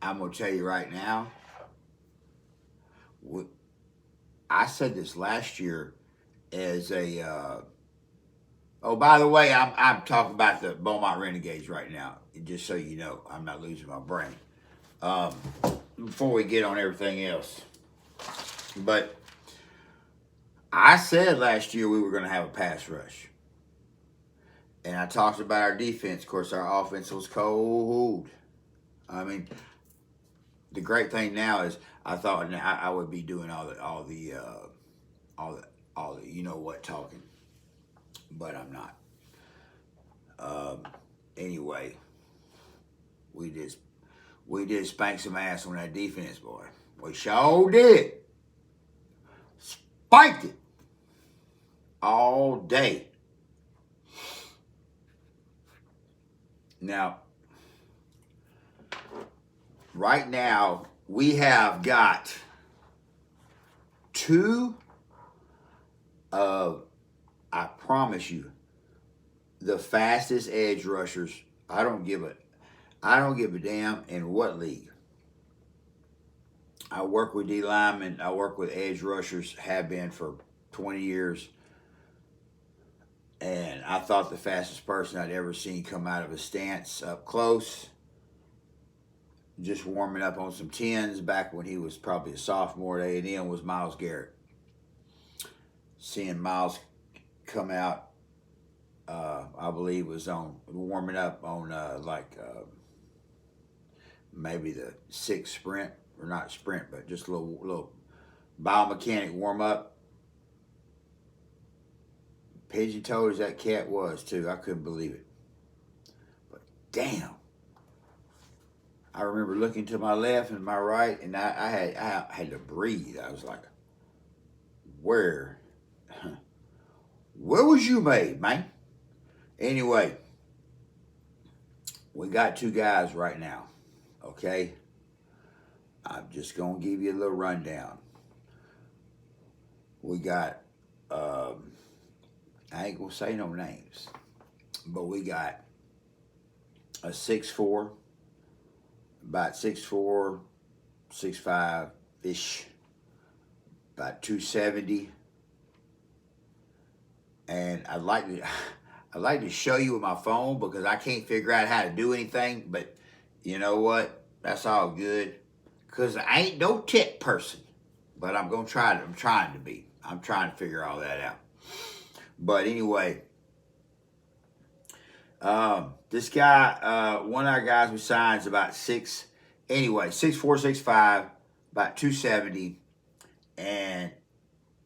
I'm going to tell you right now, I said this last year as a, oh, by the way, I'm talking about the Beaumont Renegades right now, just so you know. I'm not losing my brain. Um, Before we get on everything else. But I said last year we were going to have a pass rush. And I talked about our defense. Of course, our offense was cold. I mean, the great thing now is I thought I would be doing all the you know what talking, but I'm not. Um, anyway, we did spank some ass on that defense, boy. We sure did. Spiked it all day. Now, right now, we have got two of, I promise you, the fastest edge rushers. I don't give a damn in what league. I work with D linemen. I work with edge rushers. Have been for 20 years. And I thought the fastest person I'd ever seen come out of a stance up close, just warming up on some 10s back when he was probably a sophomore at A&M, was Myles Garrett. Seeing Myles come out, I believe was on warming up on maybe the 6th sprint, or not sprint, but just a little biomechanic warm up. Pigeon-toed as that cat was too, I couldn't believe it. But damn, I remember looking to my left and my right, and I had to breathe. I was like, where was you made, man? Anyway, we got two guys right now, okay? I'm just going to give you a little rundown. We got, I ain't going to say no names, but we got a 6'4", about 6'4", 6'5"-ish, about 270. And I'd like to show you with my phone because I can't figure out how to do anything. But you know what? That's all good. Because I ain't no tech person. But I'm going to try. I'm trying to be. I'm trying to figure all that out. But anyway, this guy, one of our guys we signed is about 6'4", 6'5", about 270. And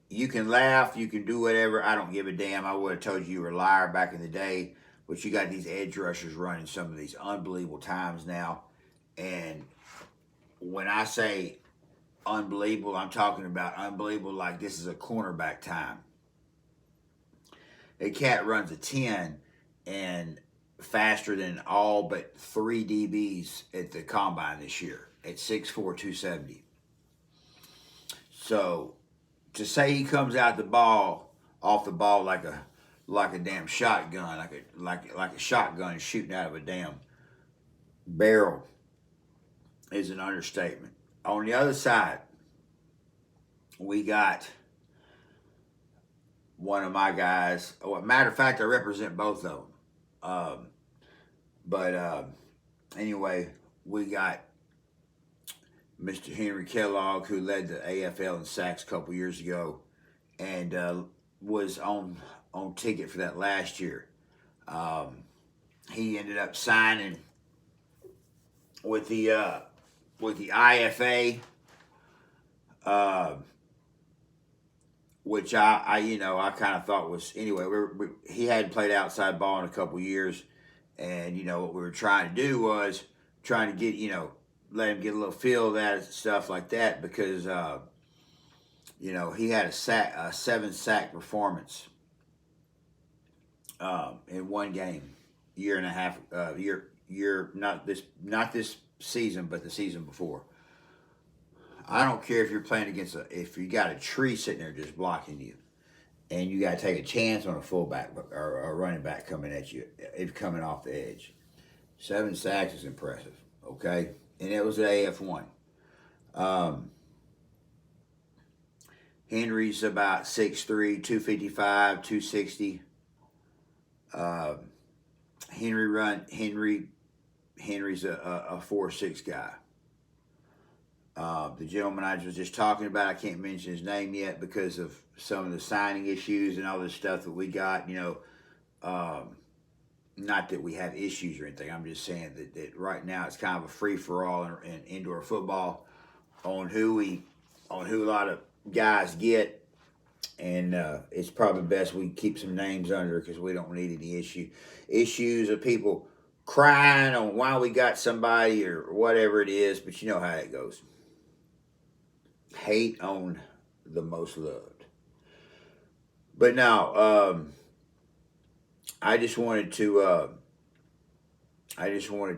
you can laugh, you can do whatever. I don't give a damn. I would have told you were a liar back in the day. But you got these edge rushers running some of these unbelievable times now. And when I say unbelievable, I'm talking about unbelievable like this is a cornerback time. A cat runs a 10 and faster than all but 3 DBs at the combine this year at 6'4", 270. So to say he comes out off the ball like a damn shotgun, like a shotgun shooting out of a damn barrel is an understatement. On the other side, we got one of my guys. Well, matter of fact, I represent both of them. Anyway, we got Mr. Henry Kellogg, who led the AFL in sacks a couple years ago, and was on ticket for that last year. He ended up signing with the IFA, which I kind of thought was, anyway. He hadn't played outside ball in a couple years, and what we were trying to do was trying to get let him get a little feel of that and stuff like that, because he had a 7-sack performance in one game, year and a half, not this season, but the season before. I don't care if you're playing against if you got a tree sitting there just blocking you, and you got to take a chance on a fullback or a running back coming at you, if coming off the edge. 7 sacks is impressive, okay? and it was at AF1. Um, Henry's about 6'3", 255, 260. Uh, Henry's a 4'6" guy. The gentleman I was just talking about, I can't mention his name yet because of some of the signing issues and all this stuff that we got. Not that we have issues or anything. I'm just saying that right now it's kind of a free for all in indoor football on who a lot of guys get, and it's probably best we keep some names under because we don't need any issues of people crying on why we got somebody or whatever it is. But you know how it goes. Hate on the most loved. But now, I just wanted to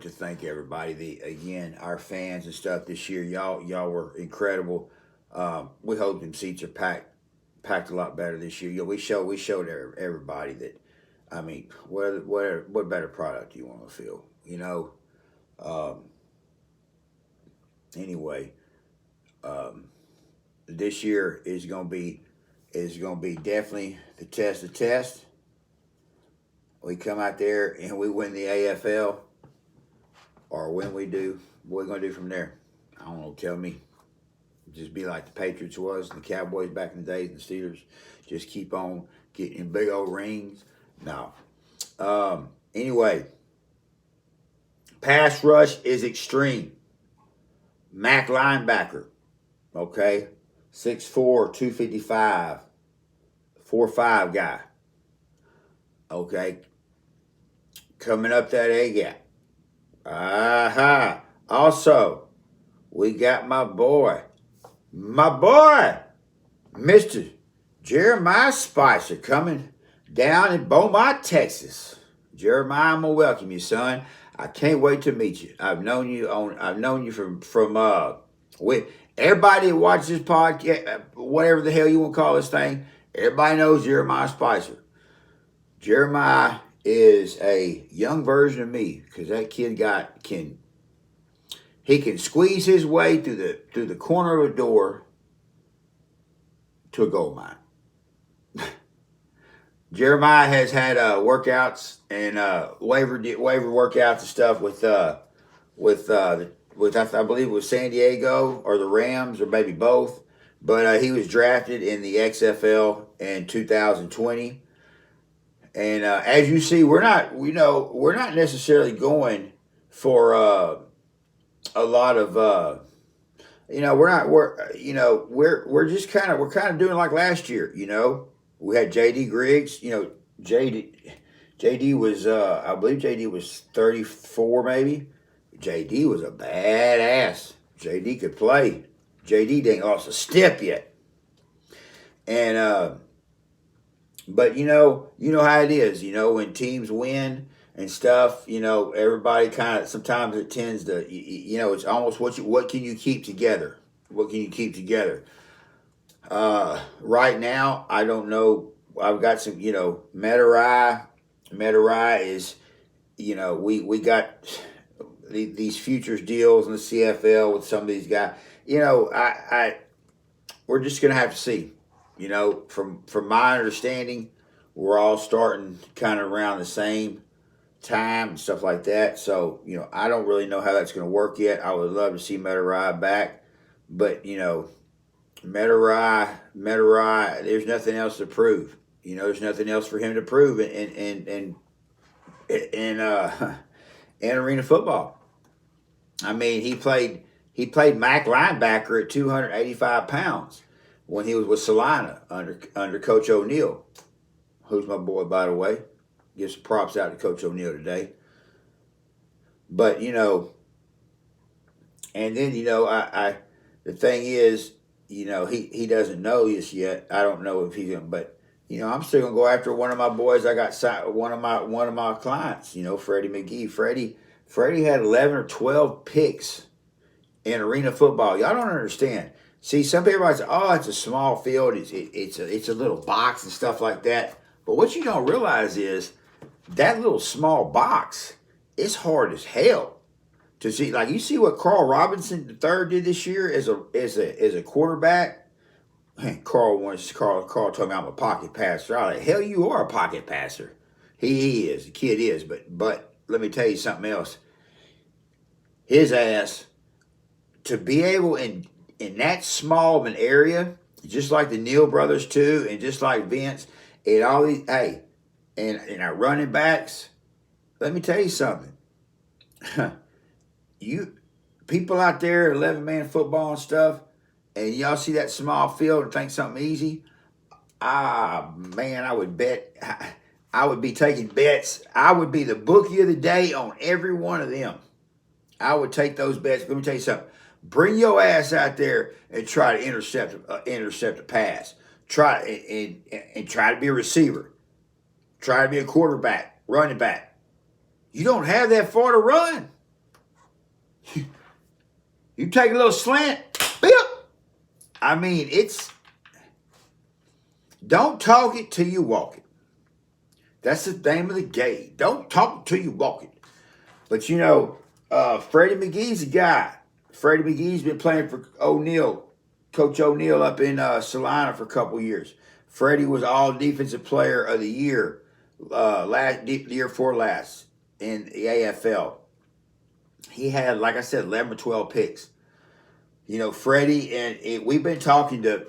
thank everybody. Again, our fans and stuff this year. Y'all were incredible. We hope them seats are packed a lot better this year. We showed everybody that. I mean, what better product do you want to feel? Anyway, this year is gonna be definitely the test of tests. We come out there and we win the AFL, or when we do, what are we going to do from there? I don't know, tell me. Just be like the Patriots was and the Cowboys back in the days and the Steelers. Just keep on getting big old rings. No. Anyway, pass rush is extreme. Mac linebacker, okay? 6'4", 255, 4'5" guy. Okay. Coming up that A-gap. Aha. Also, we got my boy, Mr. Jeremiah Spicer coming down in Beaumont, Texas. Jeremiah, I'm gonna welcome you, son. I can't wait to meet you. I've known you from with everybody that watches this podcast, whatever the hell you want to call this thing. Everybody knows Jeremiah Spicer. Jeremiah is a young version of me because that kid can squeeze his way through the corner of a door to a gold mine. Jeremiah has had workouts and waiver workouts and stuff with I believe it was San Diego or the Rams or maybe both, but he was drafted in the XFL in 2020. And as you see, we're not necessarily going for a lot of we're just kind of doing like last year. We had JD Griggs. JD was I believe JD was 34 maybe. JD was a badass. JD could play. JD didn't lost a step yet. And but you know how it is, when teams win and stuff, everybody kind of, sometimes it tends to, it's almost what can you keep together? What can you keep together? Right now, I don't know. I've got some, Metarai is, we got these futures deals in the CFL with some of these guys. We're just going to have to see. From my understanding, we're all starting kind of around the same time and stuff like that. So, I don't really know how that's going to work yet. I would love to see Metarai back. But, Metarai, there's nothing else to prove. There's nothing else for him to prove in arena football. I mean, he played Mac linebacker at 285 pounds. When he was with Salina under Coach O'Neal, who's my boy, by the way. Give some props out to Coach O'Neal today. But, and then, the thing is, he doesn't know this yet. I don't know if he's going to, but, I'm still going to go after one of my boys. I got one of my clients, Freddie McGee. Freddie had 11 or 12 picks in arena football. Y'all don't understand. See, some people might say, "Oh, it's a small field. It's a little box and stuff like that." But what you don't realize is that little small box is hard as hell. To see, like, you see what Carl Robinson III did this year as a quarterback. Carl told me I'm a pocket passer. I was like, hell, you are a pocket passer. He is. The kid is. But let me tell you something else. His ass, to be able in that small of an area, just like the Neal brothers too, and just like Vince, and all these, hey, and our running backs. Let me tell you something. You people out there, 11-man football and stuff, and y'all see that small field and think something easy. Ah, man, I would bet. I would be taking bets. I would be the bookie of the day on every one of them. I would take those bets. Let me tell you something. Bring your ass out there and try to intercept a pass. Try and try to be a receiver. Try to be a quarterback, running back. You don't have that far to run. You take a little slant, bip. I mean, don't talk it till you walk it. That's the name of the game. Don't talk it till you walk it. But Freddie McGee's a guy. Freddie McGee's been playing for Coach O'Neal up in Salina for a couple years. Freddie was all defensive player of the year, the year before last in the AFL. He had, like I said, 11 or 12 picks. Freddie, and we've been talking to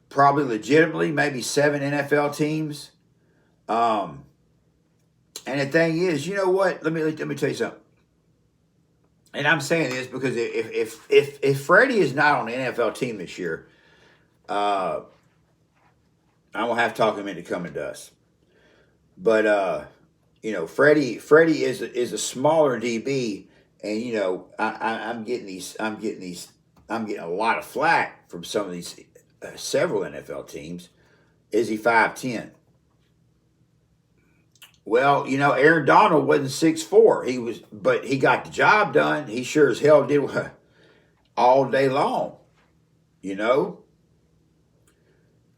probably legitimately maybe 7 NFL teams. And the thing is, you know what? Let me tell you something. And I'm saying this because if Freddie is not on the NFL team this year, I won't have to talk him into coming to us. But Freddie is a smaller DB, and I'm getting a lot of flack from some of these several NFL teams. Is he 5'10"? Well, Aaron Donald wasn't 6'4". But he got the job done. He sure as hell did all day long.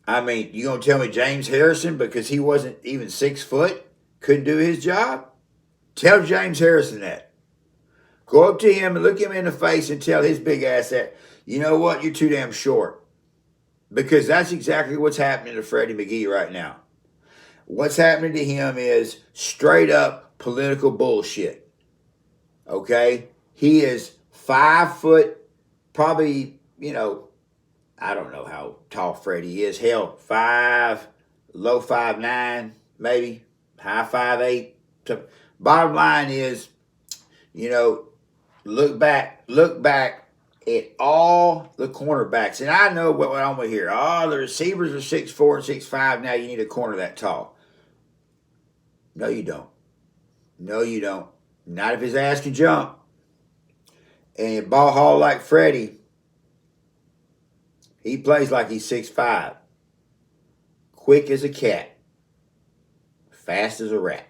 I mean, you gonna tell me James Harrison, because he wasn't even 6 foot, couldn't do his job? Tell James Harrison that. Go up to him and look him in the face and tell his big ass that, you know what, you're too damn short. Because that's exactly what's happening to Freddie McGee right now. What's happening to him is straight up political bullshit. Okay? He is 5 foot, probably, I don't know how tall Freddie is. Hell, low 5'9", maybe, high 5'8". Bottom line is, look back at all the cornerbacks. And I know what I'm going to hear. Oh, the receivers are 6'4" and 6'5". Now you need a corner that tall. No, you don't. No, you don't. Not if his ass can jump. And a ball haul like Freddie, he plays like he's 6'5". Quick as a cat. Fast as a rat.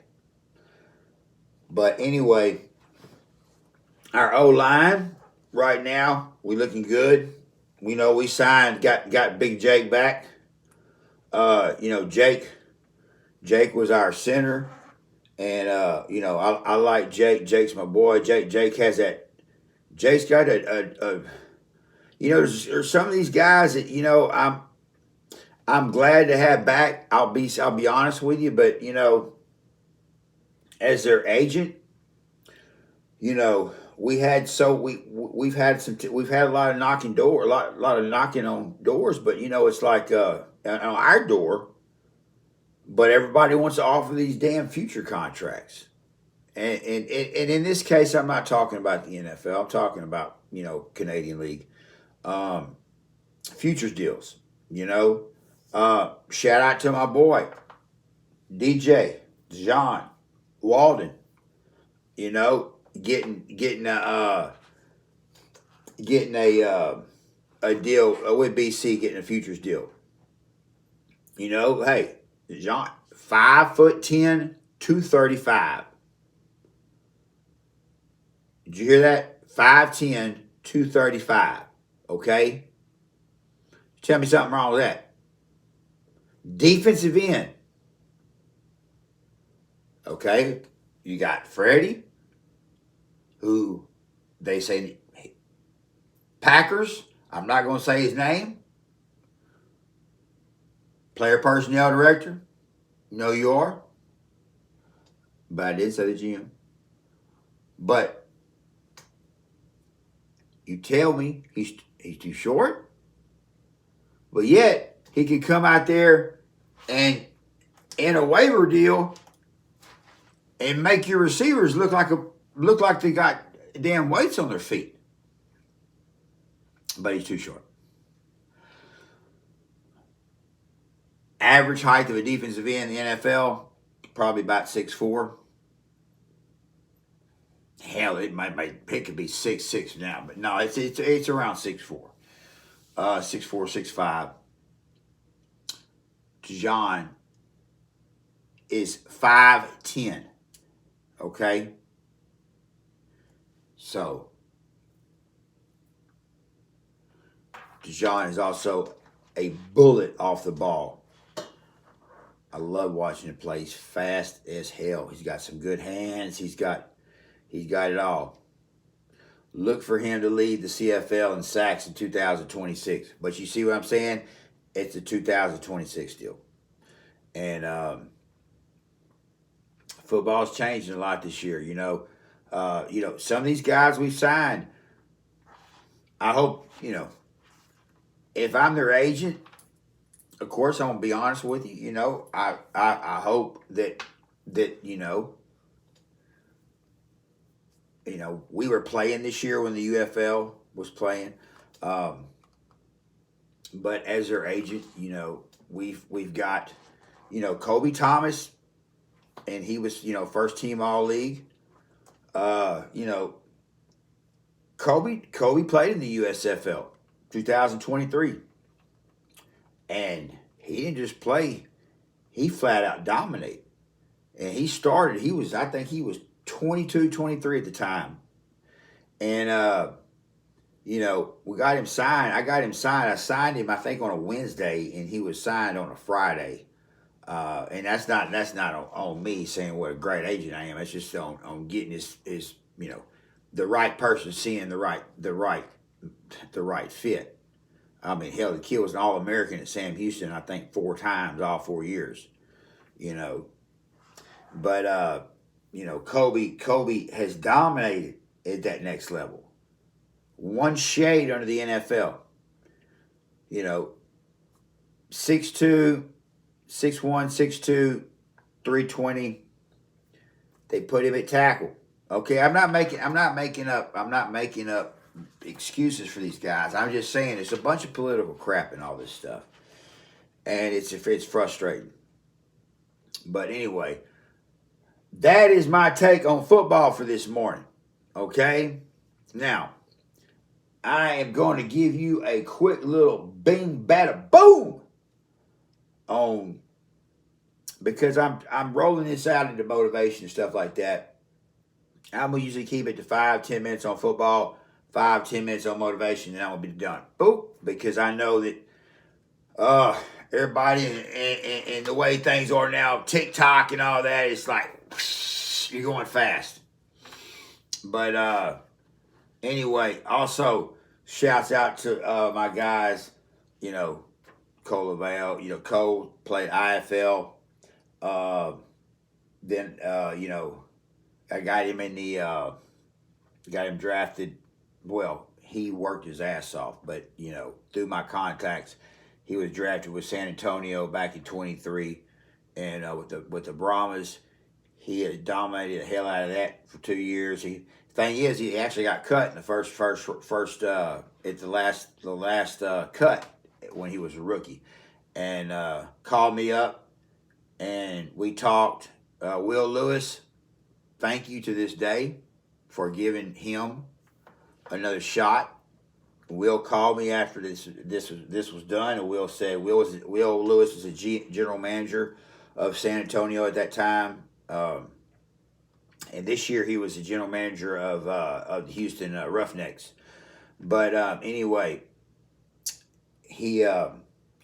But anyway, our O-line right now, we looking good. We know we signed, got Big Jake back. Jake was our center. And, I like Jake. Jake's my boy. Jake has that. Jake's got there's some of these guys that, I'm glad to have back. I'll be honest with you, but, as their agent, we've had a lot of knocking on doors, but it's like on our door. But everybody wants to offer these damn future contracts. And in this case, I'm not talking about the NFL. I'm talking about, Canadian League. Futures deals, Shout out to my boy, DJ, John, Walden, getting a deal with BC, getting a futures deal. Hey, John, 5'10", 235. Did you hear that? 5'10", 235. Okay? Tell me something wrong with that. Defensive end. Okay? You got Freddie, who They say Packers. I'm not going to say his name. Player personnel director. No, you are. But I did say the GM. But you tell me he's too short, but yet he could come out there and in a waiver deal and make your receivers look like they got damn weights on their feet. But he's too short. Average height of a defensive end in the NFL, probably about 6'4". Hell, it could be 6'6" now, but no, it's around 6'4". 6'4", 6'5". John is 5'10". Okay? So John is also a bullet off the ball. I love watching him play. He's fast as hell. He's got some good hands. He's got it all. Look for him to lead the CFL in sacks in 2026. But you see what I'm saying? It's a 2026 deal. And football's changing a lot this year. Some of these guys we've signed, I hope, if I'm their agent, of course, I'm going to be honest with you. I hope that we were playing this year when the UFL was playing. But as their agent, we've got, Kobe Thomas, and he was, first team All-League. Kobe played in the USFL 2023. And he didn't just play, he flat out dominated. And he started, I think he was 22, 23 at the time. And, we got him signed. I signed him, I think, on a Wednesday, and he was signed on a Friday. And that's not on me saying what a great agent I am. It's just on getting his the right person, seeing the right fit. I mean, hell, the kid was an All-American at Sam Houston, I think, 4 times, all 4 years. But Kobe has dominated at that next level. One shade under the NFL. 6'2", 6'1", 6'2", 320. They put him at tackle. Okay, I'm not making up excuses for these guys. I'm just saying it's a bunch of political crap and all this stuff. And it's frustrating. But anyway, that is my take on football for this morning. Okay? Now, I am going to give you a quick little bing, bada, boom because I'm rolling this out into motivation and stuff like that. I'm going to usually keep it to 5-10 minutes on football, 5-10 minutes on motivation, and I'm going to be done. Boop, because I know that everybody and the way things are now, TikTok and all that, it's like you're going fast. But anyway, also shouts out to my guys, Cole Lavelle. Cole played IFL. Then I got him got him drafted. Well, he worked his ass off, but through my contacts, he was drafted with San Antonio back in 23, and with the Brahmas, he had dominated the hell out of that for 2 years. Thing is, he actually got cut in the first at the last cut when he was a rookie, and called me up, and we talked. Will Lewis, thank you to this day for giving him another shot. Will called me after this was done, and Will said Will Lewis was a general manager of San Antonio at that time, and this year he was the general manager of the Houston Roughnecks. But anyway, he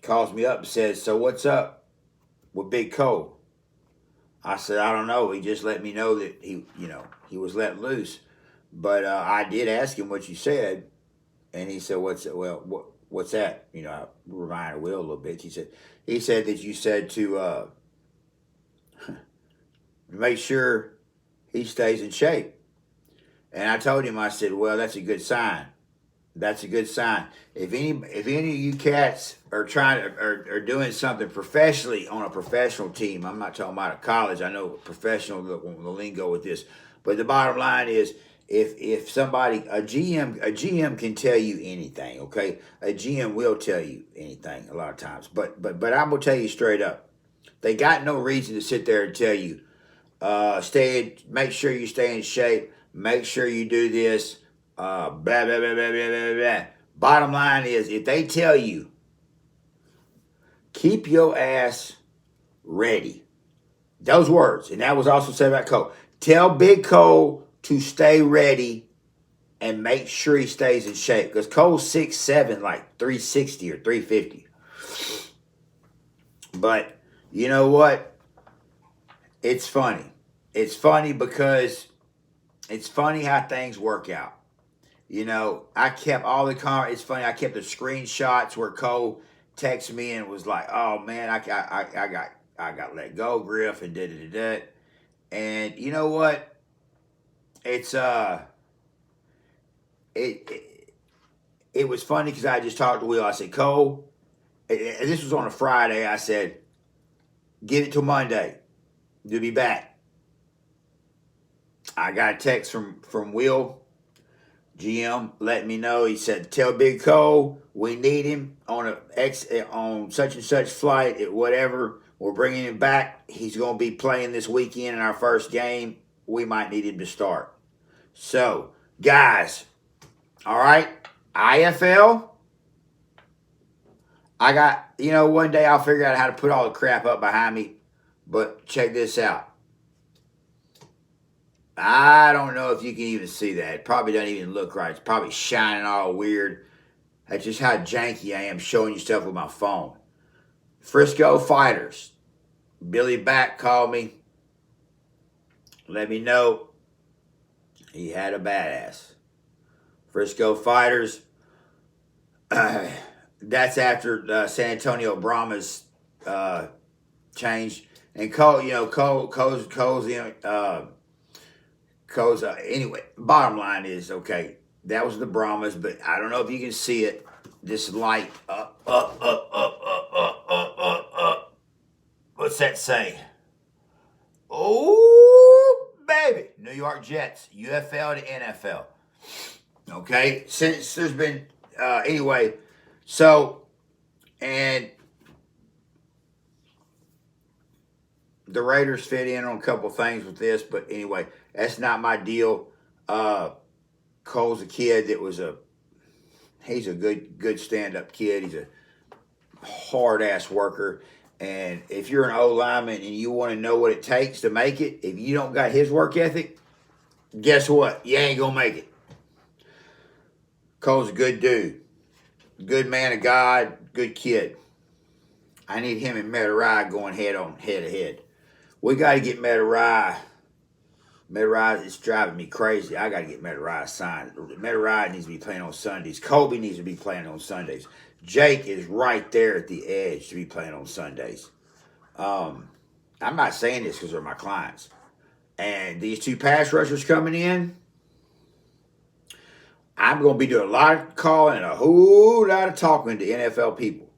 calls me up and says, "So what's up with Big Cole?" I said, "I don't know. He just let me know that he was let loose." But I did ask him what you said, and he said, what's that?" I reminded Will a little bit. He said that you said to make sure he stays in shape. And I told him, I said, "Well, that's a good sign. That's a good sign. If any of you cats are trying to are doing something professionally on a professional team, I'm not talking about a college. I know professional the lingo with this, but the bottom line is, if somebody a GM can tell you anything. Okay, a GM will tell you anything a lot of times. But I'm gonna tell you straight up, they got no reason to sit there and tell you, make sure you stay in shape, make sure you do this, blah, blah, blah, blah, blah, blah, blah. Bottom line is, if they tell you, keep your ass ready. Those words, and that was also said about Cole. Tell Big Cole to stay ready and make sure he stays in shape. Because Cole's 6'7", like 360 or 350. But you know what? It's funny. It's funny because it's funny how things work out. I kept all the it's funny. I kept the screenshots where Cole texted me and was like, "Oh man, I got let go, Griff, and da. And you know what? It's it was funny because I just talked to Will. I said, "Cole," and this was on a Friday. I said, "Give it till Monday. You'll be back." I got a text from Will, GM, letting me know. He said, "Tell Big Cole we need him on such and such flight, whatever. We're bringing him back. He's going to be playing this weekend in our first game. We might need him to start." So, guys, all right, IFL. I got, one day I'll figure out how to put all the crap up behind me. But check this out. I don't know if you can even see that. It probably doesn't even look right. It's probably shining all weird. That's just how janky I am showing you stuff with my phone. Frisco Fighters. Billy Back called me. Let me know he had a badass. Frisco Fighters. That's after San Antonio Brahmas changed. And Cole's anyway, bottom line is, okay, that was the Brahmas, but I don't know if you can see it. This light up. What's that say? Oh, baby. New York Jets, UFL to NFL. Okay, since there's been, anyway, so, and the Raiders fit in on a couple things with this, but anyway, that's not my deal. Cole's a kid that he's a good stand-up kid. He's a hard-ass worker. And if you're an O-lineman and you want to know what it takes to make it, if you don't got his work ethic, guess what? You ain't going to make it. Cole's a good dude. Good man of God. Good kid. I need him and Metarai going head to head. We got to get Metarai. Metarai is driving me crazy. I got to get Metarai signed. Metarai needs to be playing on Sundays. Kobe needs to be playing on Sundays. Jake is right there at the edge to be playing on Sundays. I'm not saying this because they're my clients. And these two pass rushers coming in, I'm going to be doing a lot of calling and a whole lot of talking to NFL people.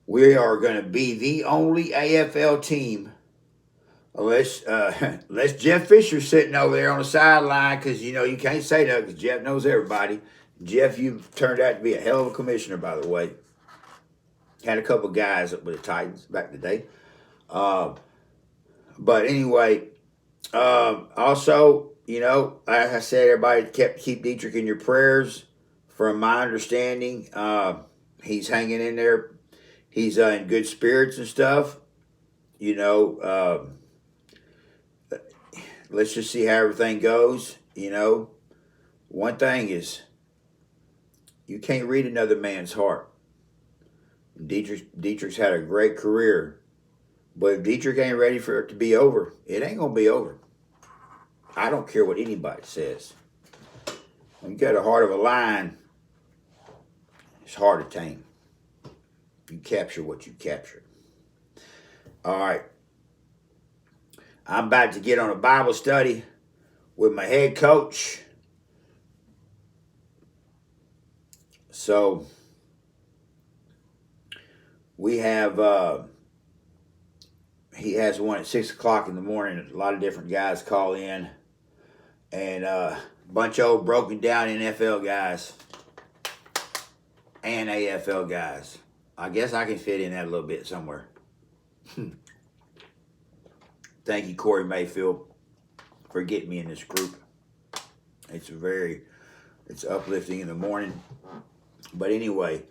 We are going to be the only AFL team, unless Jeff Fisher's sitting over there on the sideline, because, you can't say that because Jeff knows everybody. Jeff, you've turned out to be a hell of a commissioner, by the way. Had a couple guys up with the Titans back in the day. But anyway, also, like I said, everybody keep Dietrich in your prayers. From my understanding, he's hanging in there. He's in good spirits and stuff. Let's just see how everything goes. One thing is, you can't read another man's heart. Dietrich's had a great career, but if Dietrich ain't ready for it to be over, it ain't gonna be over. I don't care what anybody says. When you got a heart of a lion, it's hard to tame. You capture what you capture. All right. I'm about to get on a Bible study with my head coach. So we have, he has one at 6 o'clock in the morning. A lot of different guys call in. And a bunch of old broken down NFL guys and AFL guys. I guess I can fit in that a little bit somewhere. Thank you, Corey Mayfield, for getting me in this group. It's uplifting in the morning. But anyway,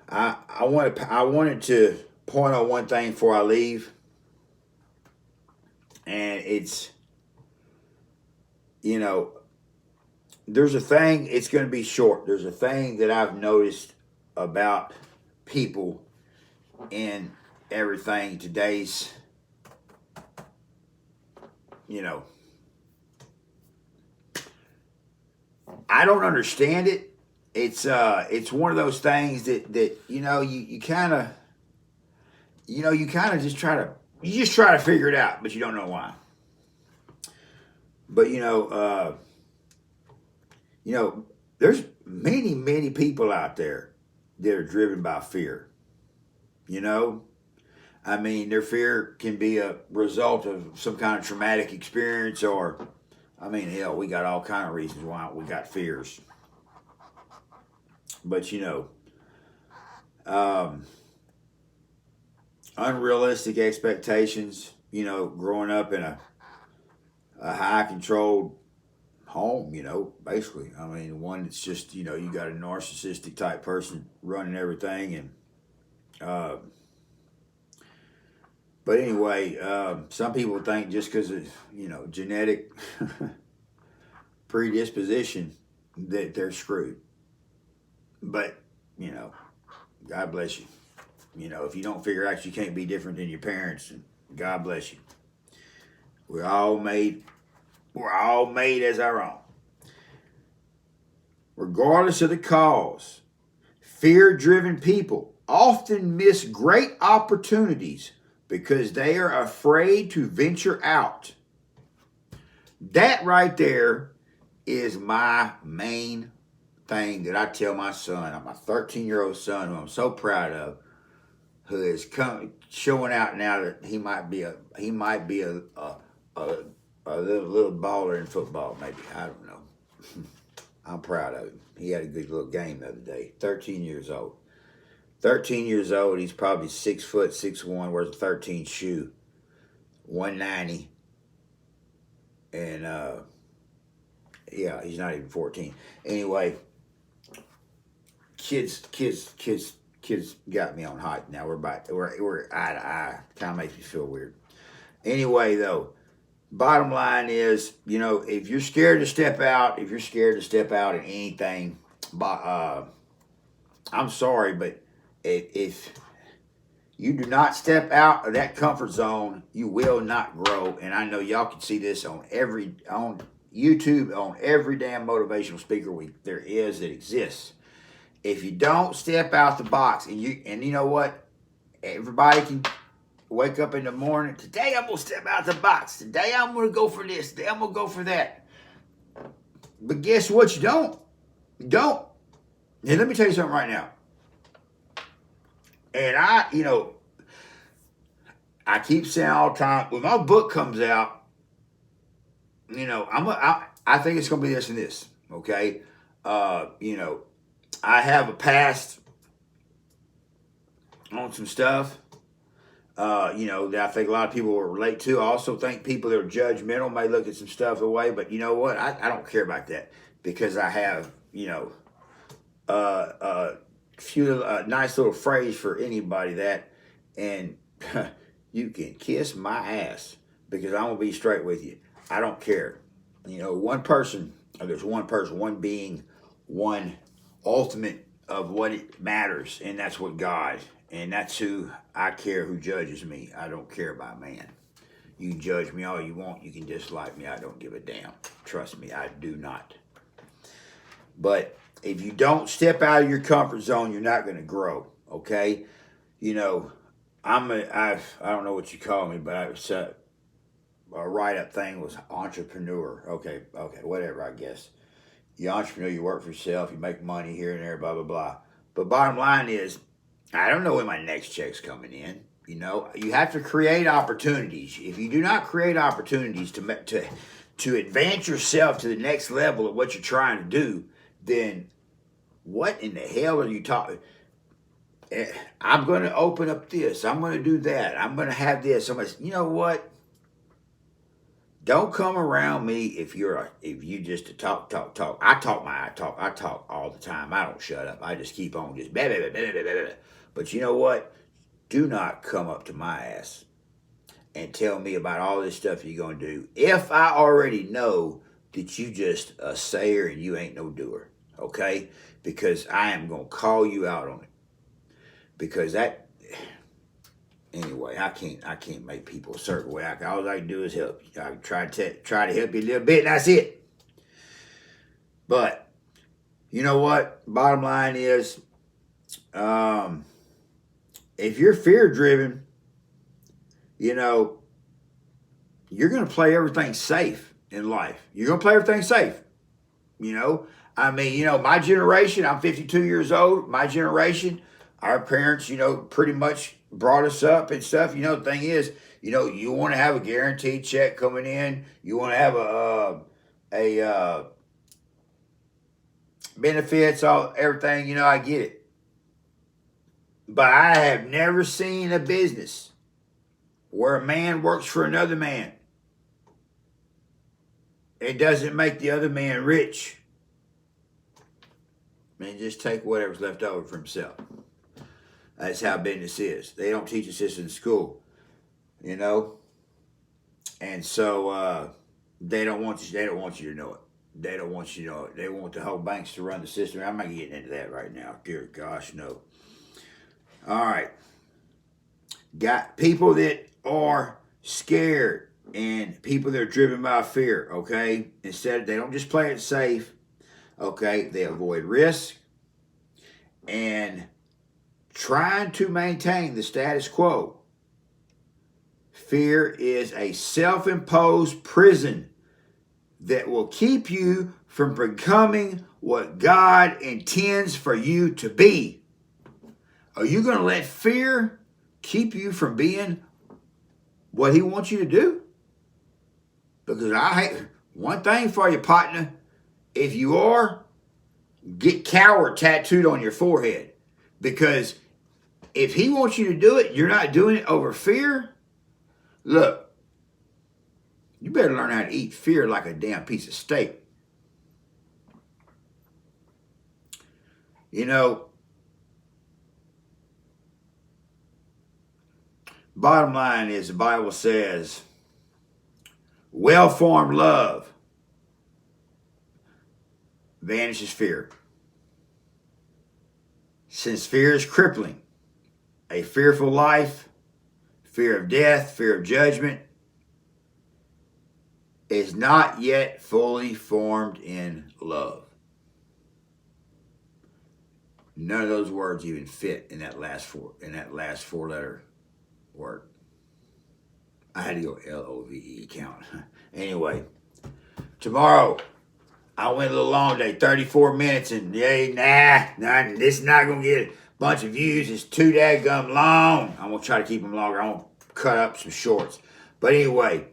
I wanted to point out one thing before I leave, and it's, you know, there's a thing. It's going to be short. There's a thing that I've noticed about people in everything today's, you know, I don't understand it. It's one of those things that you know you kind of just try to figure it out, but you don't know why. But you know, there's many people out there that are driven by fear. You know, I mean, their fear can be a result of some kind of traumatic experience, or, I mean, hell, we got all kind of reasons why we got fears. But you know, unrealistic expectations. You know, growing up in a high controlled home, you know, basically. I mean, one that's just, you know, you got a narcissistic type person running everything, and but anyway, some people think just because of, you know, genetic predisposition that they're screwed. But, you know, God bless you. You know, if you don't figure out you can't be different than your parents, God bless you. We're all made as our own. Regardless of the cause, fear-driven people often miss great opportunities because they are afraid to venture out. That right there is my main thing that I tell my son, my 13-year-old son, who I'm so proud of, who is showing out now that he might be a little baller in football, maybe. I don't know. I'm proud of him. He had a good little game the other day. 13 years old. 13 years old. He's probably 6 foot, 6'1", wears a 13 shoe, 190, and yeah, he's not even 14. Anyway, kids got me on height now. We're eye to eye. Kind of makes me feel weird. Anyway, though, bottom line is, you know, if you're scared to step out, in anything, I'm sorry, but if you do not step out of that comfort zone, you will not grow. And I know y'all can see this on YouTube, on every damn motivational speaker there is that exists. If you don't step out the box, and you know what, everybody can wake up in the morning. Today I'm gonna step out the box. Today I'm gonna go for this. Today I'm gonna go for that. But guess what? You don't. You don't. And let me tell you something right now. And I keep saying all the time, when my book comes out, you know, I think it's gonna be this and this. Okay, you know, I have a past on some stuff, you know, that I think a lot of people will relate to. I also think people that are judgmental may look at some stuff away, but you know what? I don't care about that, because I have, you know, a nice little phrase for anybody that, and you can kiss my ass, because I'm going to be straight with you. I don't care. You know, there's one being, one ultimate of what it matters, and that's what God, and that's who I care, who judges me. I don't care about man. You can judge me all you want. You can dislike me. I don't give a damn. Trust me, I do not. But if you don't step out of your comfort zone, you're not going to grow. Okay, you know, I don't know what you call me, but a write-up thing was entrepreneur. Okay, whatever. I guess you entrepreneur, you work for yourself, you make money here and there, blah blah blah. But bottom line is, I don't know when my next check's coming in. You know, you have to create opportunities. If you do not create opportunities to advance yourself to the next level of what you're trying to do, then what in the hell are you talking? I'm going to open up this. I'm going to do that. I'm going to have this. You know what? Don't come around me if you just to talk. I talk all the time. I don't shut up. I just keep on just blah, blah, blah, blah, blah, blah. But you know what? Do not come up to my ass and tell me about all this stuff you're going to do if I already know that you just a sayer and you ain't no doer. Okay? Because I am going to call you out on it. Because anyway, I can't make people a certain way. All I can do is help you. I can try to help you a little bit, and that's it. But you know what? Bottom line is, if you're fear driven, you know, you're going to play everything safe in life. You're going to play everything safe. You know, I mean, you know, my generation. I'm 52 years old. My generation. Our parents, you know, pretty much brought us up and stuff. You know, the thing is, you know, you want to have a guaranteed check coming in. You want to have a benefits, everything. You know, I get it. But I have never seen a business where a man works for another man. It doesn't make the other man rich. And just take whatever's left over for himself. That's how business is. They don't teach us this in school, you know. And so they don't want you. They don't want you to know it. They don't want you to know it. They want the whole banks to run the system. I'm not getting into that right now. Dear gosh, no. All right. Got people that are scared and people that are driven by fear. Okay. Instead, they don't just play it safe. Okay. They avoid risk and trying to maintain the status quo. Fear is a self-imposed prison that will keep you from becoming what God intends for you to be. Are you going to let fear keep you from being what He wants you to do? Because I hate one thing for you, partner. If you are, get coward tattooed on your forehead. Because if He wants you to do it, you're not doing it over fear. Look, you better learn how to eat fear like a damn piece of steak. You know, bottom line is the Bible says, well-formed love vanishes fear. Since fear is crippling, a fearful life, fear of death, fear of judgment, is not yet fully formed in love. None of those words even fit in that last four-letter word. I had to go LOVE count. Anyway, tomorrow I went a little long today, 34 minutes, and this is not gonna get a bunch of views. It's too dadgum long. I'm gonna try to keep them longer. I'm gonna cut up some shorts. But anyway,